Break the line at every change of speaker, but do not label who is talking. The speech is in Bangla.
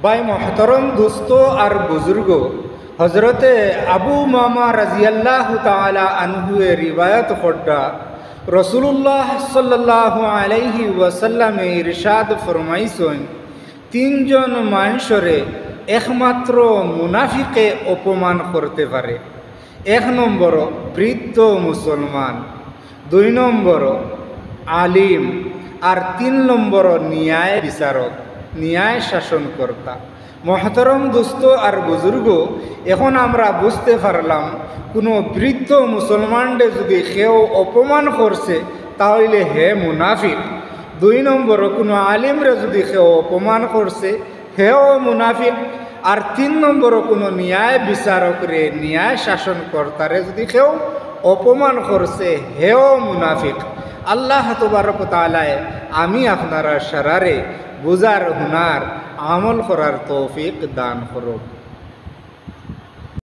ভাই মহতরম দোস্ত আর বুজুর্গ, হজরতে আবু মামা রাজিয়াল্লাহু তাআলা আনহুয়ে রিবায়ত করডা রসুল্লাহ সাল্লাল্লাহু আলাইহি ওয়াসাল্লামে ইরশাদ ফরমাইছেন, তিনজন মানুষরে একমাত্র মুনাফিকে অপমান করতে পারে। 1 নম্বর বৃদ্ধ মুসলমান, 2 নম্বর আলিম, আর 3 নম্বর ন্যায় বিচারক, ন্যায় শাসনকর্তা। মহতরম দোস্ত আর বুজুর্গ, এখন আমরা বুঝতে পারলাম কোনো বৃদ্ধ মুসলমানদের যদি কেউ অপমান করছে তাহলে হে মুনাফিক। 2 নম্বর কোনো আলিমরে যদি কেউ অপমান করছে হেও মুনাফিক। আর 3 নম্বর কোনো ন্যায় বিচারকরে, ন্যায় শাসনকর্তারে যদি কেউ অপমান করছে হেও মুনাফিক। আল্লাহ তাবারক ওয়া তাআলা আমি আপনারা সারারে বুঝার হুনার আমল করার তৌফিক দান করুক।